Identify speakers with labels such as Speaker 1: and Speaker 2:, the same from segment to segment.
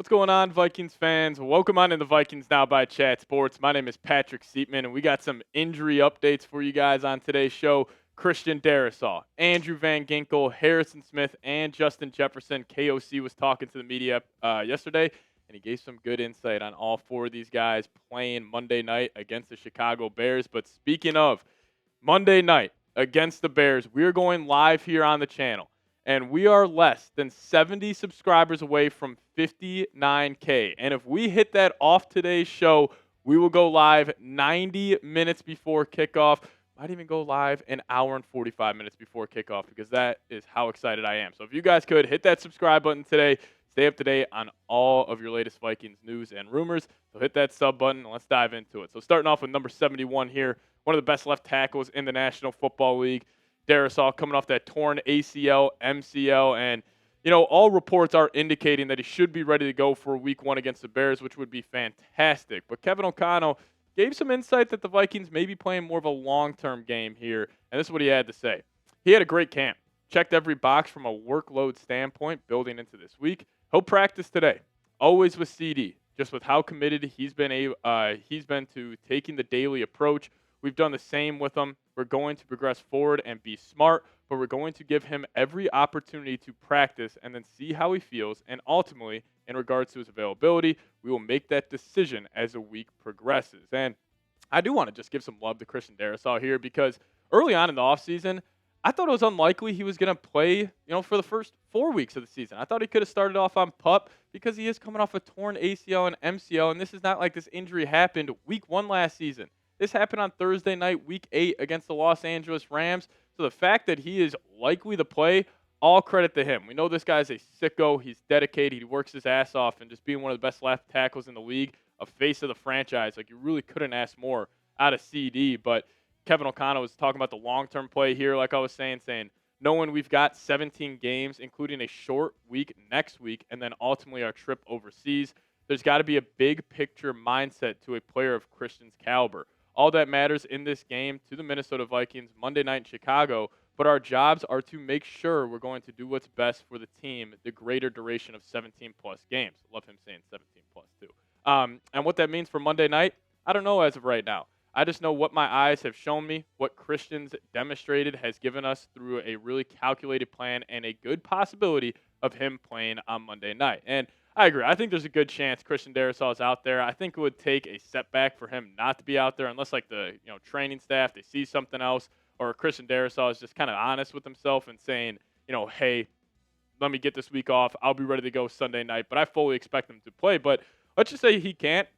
Speaker 1: What's going on, Vikings fans? Welcome on in the Vikings Now by Chat Sports. My name is Patrick Siepman, and we got some injury updates for you guys on today's show. Christian Darrisaw, Andrew Van Ginkel, Harrison Smith, and Justin Jefferson. KOC was talking to the media yesterday, and he gave some good insight on all four of these guys playing Monday night against the Chicago Bears. But speaking of Monday night against the Bears, we're going live here on the channel. And we are less than 70 subscribers away from 59K. And if we hit that off today's show, we will go live 90 minutes before kickoff. Might even go live an hour and 45 minutes before kickoff because that is how excited I am. So if you guys could hit that subscribe button today, stay up to date on all of your latest Vikings news and rumors. So hit that sub button and let's dive into it. So starting off with number 71 here, one of the best left tackles in the National Football League. Darrisaw coming off that torn ACL, MCL, and, all reports are indicating that he should be ready to go for week one against the Bears, which would be fantastic. But Kevin O'Connell gave some insight that the Vikings may be playing more of a long-term game here, and this is what he had to say. He had a great camp. Checked every box from a workload standpoint building into this week. He'll practice today, always with CD, just with how committed he's been to taking the daily approach. We've done the same with him. We're going to progress forward and be smart, but we're going to give him every opportunity to practice and then see how he feels. And ultimately, in regards to his availability, we will make that decision as the week progresses. And I do want to just give some love to Christian Darrisaw here because early on in the offseason, I thought it was unlikely he was going to play, for the first 4 weeks of the season. I thought he could have started off on PUP because he is coming off a torn ACL and MCL, and this is not like this injury happened week one last season. This happened on Thursday night, week 8, against the Los Angeles Rams. So the fact that he is likely to play, all credit to him. We know this guy's a sicko. He's dedicated. He works his ass off, and just being one of the best left tackles in the league, a face of the franchise. Like, you really couldn't ask more out of CD. But Kevin O'Connell was talking about the long-term play here, like I was saying, knowing we've got 17 games, including a short week next week, and then ultimately our trip overseas, there's got to be a big picture mindset to a player of Christian's caliber. All that matters in this game to the Minnesota Vikings Monday night in Chicago, but our jobs are to make sure we're going to do what's best for the team, the greater duration of 17-plus games. Love him saying 17-plus, too. And what that means for Monday night, I don't know as of right now. I just know what my eyes have shown me, what Christian's demonstrated has given us through a really calculated plan and a good possibility of him playing on Monday night. And I agree. I think there's a good chance Christian Darrisaw is out there. I think it would take a setback for him not to be out there unless, like, the training staff, they see something else, or Christian Darrisaw is just kind of honest with himself and saying, hey, let me get this week off. I'll be ready to go Sunday night. But I fully expect him to play. But let's just say he can't,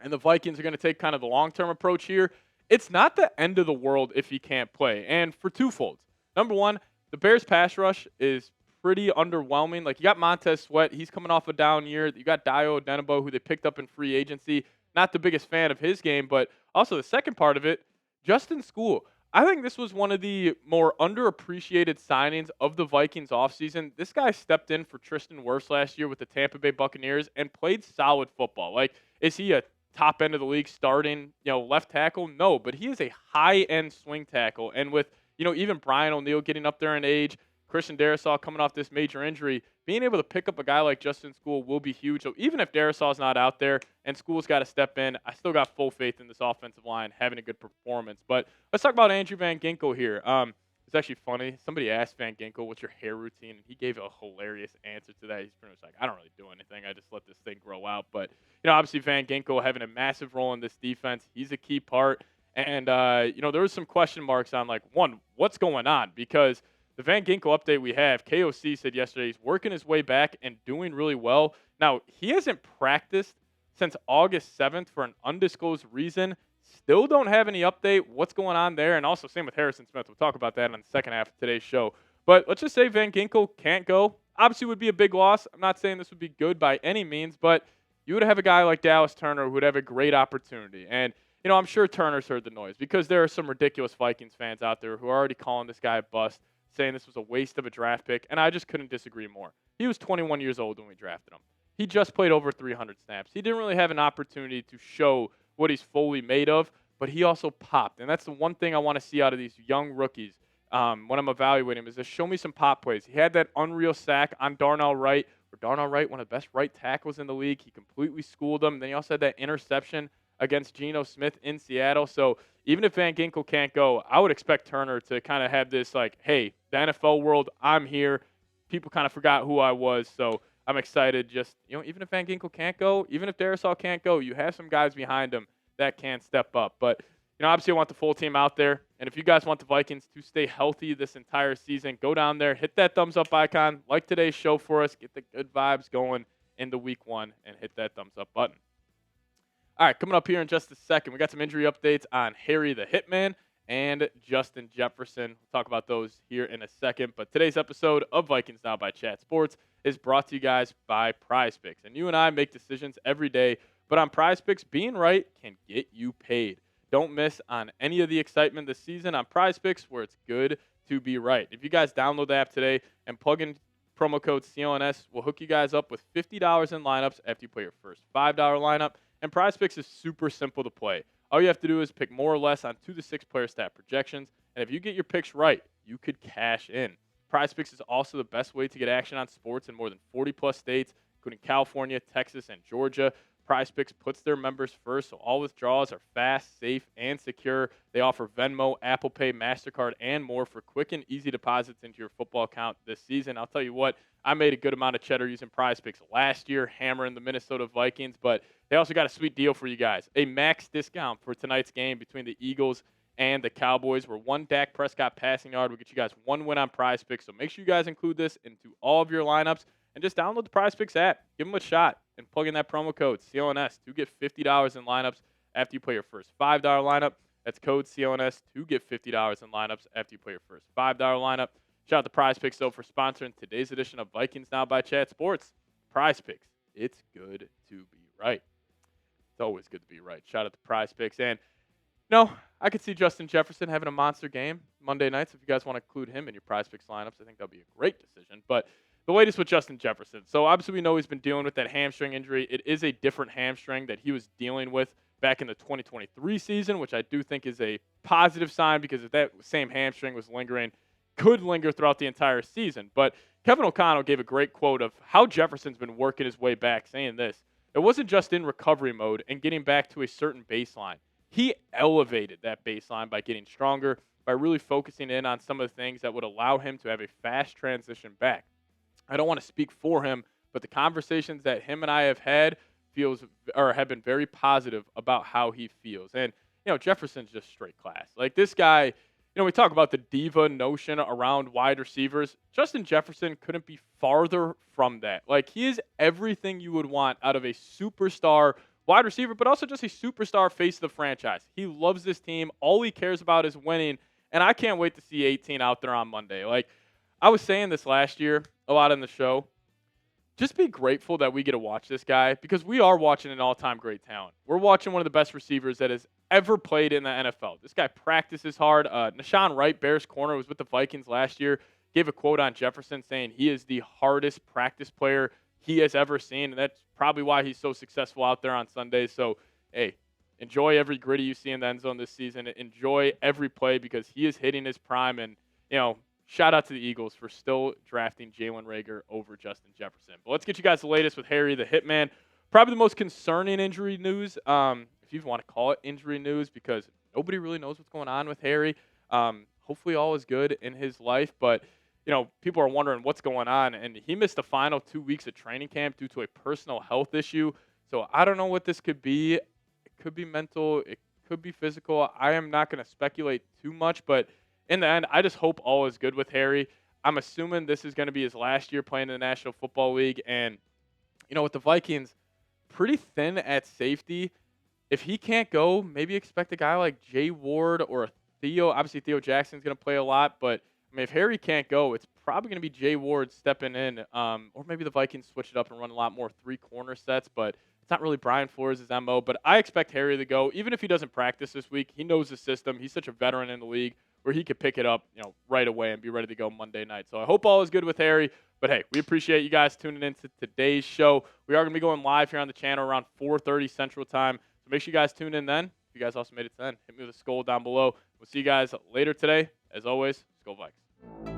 Speaker 1: and the Vikings are going to take kind of the long-term approach here. It's not the end of the world if he can't play, and for twofolds. Number one, the Bears' pass rush is pretty underwhelming. Like, you got Montez Sweat. He's coming off a down year. You got Dio Odenigbo, who they picked up in free agency. Not the biggest fan of his game, but also the second part of it, Justin School. I think this was one of the more underappreciated signings of the Vikings offseason. This guy stepped in for Tristan Wirfs last year with the Tampa Bay Buccaneers and played solid football. Like, is he a top end of the league starting, left tackle? No, but he is a high-end swing tackle. And with, even Brian O'Neill getting up there in age, Christian Darrisaw coming off this major injury, being able to pick up a guy like Justin School will be huge. So even if Darrisaw's not out there and School's got to step in, I still got full faith in this offensive line having a good performance. But let's talk about Andrew Van Ginkel here. It's actually funny. Somebody asked Van Ginkel, what's your hair routine? And he gave a hilarious answer to that. He's pretty much like, I don't really do anything. I just let this thing grow out. But, obviously Van Ginkel having a massive role in this defense. He's a key part. And, there was some question marks on, like, one, what's going on? Because the Van Ginkel update we have, KOC said yesterday he's working his way back and doing really well. Now, he hasn't practiced since August 7th for an undisclosed reason. Still don't have any update. What's going on there? And also, same with Harrison Smith. We'll talk about that on the second half of today's show. But let's just say Van Ginkel can't go. Obviously, would be a big loss. I'm not saying this would be good by any means, but you would have a guy like Dallas Turner who would have a great opportunity. And, I'm sure Turner's heard the noise because there are some ridiculous Vikings fans out there who are already calling this guy a bust, saying this was a waste of a draft pick, and I just couldn't disagree more. He was 21 years old when we drafted him. He just played over 300 snaps. He didn't really have an opportunity to show what he's fully made of, but he also popped, and that's the one thing I want to see out of these young rookies when I'm evaluating him is to show me some pop plays. He had that unreal sack on Darnell Wright Darnell Wright, one of the best right tackles in the league. He completely schooled them. Then he also had that interception against Geno Smith in Seattle. So even if Van Ginkel can't go, I would expect Turner to kind of have this like, hey, the NFL world, I'm here. People kind of forgot who I was. So I'm excited. Just, even if Van Ginkel can't go, even if Darrisaw can't go, you have some guys behind him that can step up. But, obviously I want the full team out there. And if you guys want the Vikings to stay healthy this entire season, go down there, hit that thumbs up icon, like today's show for us, get the good vibes going into week 1, and hit that thumbs up button. All right, coming up here in just a second, we got some injury updates on Harry the Hitman and Justin Jefferson. We'll talk about those here in a second. But today's episode of Vikings Now by Chat Sports is brought to you guys by PrizePicks. And you and I make decisions every day, but on PrizePicks, being right can get you paid. Don't miss on any of the excitement this season on PrizePicks, where it's good to be right. If you guys download the app today and plug in promo code CLNS, we'll hook you guys up with $50 in lineups after you play your first $5 lineup. And PrizePicks is super simple to play. All you have to do is pick more or less on 2 to 6 player stat projections, and if you get your picks right, you could cash in. PrizePicks is also the best way to get action on sports in more than 40-plus states, including California, Texas, and Georgia. PrizePicks puts their members first, so all withdrawals are fast, safe, and secure. They offer Venmo, Apple Pay, MasterCard, and more for quick and easy deposits into your football account this season. I'll tell you what, I made a good amount of cheddar using PrizePicks last year, hammering the Minnesota Vikings, but they also got a sweet deal for you guys. A max discount for tonight's game between the Eagles and the Cowboys, where one Dak Prescott passing yard will get you guys one win on PrizePicks. So make sure you guys include this into all of your lineups. And just download the PrizePicks app. Give them a shot and plug in that promo code CLNS to get $50 in lineups after you play your first $5 lineup. That's code CLNS to get $50 in lineups after you play your first $5 lineup. Shout out to PrizePicks, though, for sponsoring today's edition of Vikings Now by Chat Sports. PrizePicks, it's good to be right. It's always good to be right. Shout out to PrizePicks. And, I could see Justin Jefferson having a monster game Monday nights. If you guys want to include him in your PrizePicks lineups, I think that would be a great decision. But the latest with Justin Jefferson. So obviously we know he's been dealing with that hamstring injury. It is a different hamstring that he was dealing with back in the 2023 season, which I do think is a positive sign, because if that same hamstring was lingering, could linger throughout the entire season. But Kevin O'Connell gave a great quote of how Jefferson's been working his way back, saying this: it wasn't just in recovery mode and getting back to a certain baseline. He elevated that baseline by getting stronger, by really focusing in on some of the things that would allow him to have a fast transition back. I don't want to speak for him, but the conversations that him and I have had have been very positive about how he feels. And, Jefferson's just straight class. Like, this guy, we talk about the diva notion around wide receivers. Justin Jefferson couldn't be farther from that. Like, he is everything you would want out of a superstar wide receiver, but also just a superstar face of the franchise. He loves this team. All he cares about is winning. And I can't wait to see 18 out there on Monday. Like, I was saying this last year a lot in the show. Just be grateful that we get to watch this guy, because we are watching an all-time great talent. We're watching one of the best receivers that has ever played in the NFL. This guy practices hard. Nashawn Wright, Bears corner, was with the Vikings last year, gave a quote on Jefferson saying he is the hardest practice player he has ever seen, and that's probably why he's so successful out there on Sundays. So, hey, enjoy every gritty you see in the end zone this season. Enjoy every play, because he is hitting his prime. And, shout out to the Eagles for still drafting Jalen Reagor over Justin Jefferson. But let's get you guys the latest with Harry the Hitman. Probably the most concerning injury news, if you want to call it injury news, because nobody really knows what's going on with Harry. Hopefully all is good in his life, but people are wondering what's going on. And he missed the final 2 weeks of training camp due to a personal health issue. So I don't know what this could be. It could be mental. It could be physical. I am not going to speculate too much, but in the end, I just hope all is good with Harry. I'm assuming this is going to be his last year playing in the National Football League. And, with the Vikings, pretty thin at safety. If he can't go, maybe expect a guy like Jay Ward or Theo. Obviously, Theo Jackson's going to play a lot. But, if Harry can't go, it's probably going to be Jay Ward stepping in. Or maybe the Vikings switch it up and run a lot more three-corner sets. But it's not really Brian Flores' MO. But I expect Harry to go. Even if he doesn't practice this week, he knows the system. He's such a veteran in the league where he could pick it up, right away and be ready to go Monday night. So I hope all is good with Harry. But, hey, we appreciate you guys tuning in to today's show. We are going to be going live here on the channel around 4:30 Central Time. So make sure you guys tune in then. If you guys also made it to then, hit me with a skull down below. We'll see you guys later today. As always, Skol Vikes.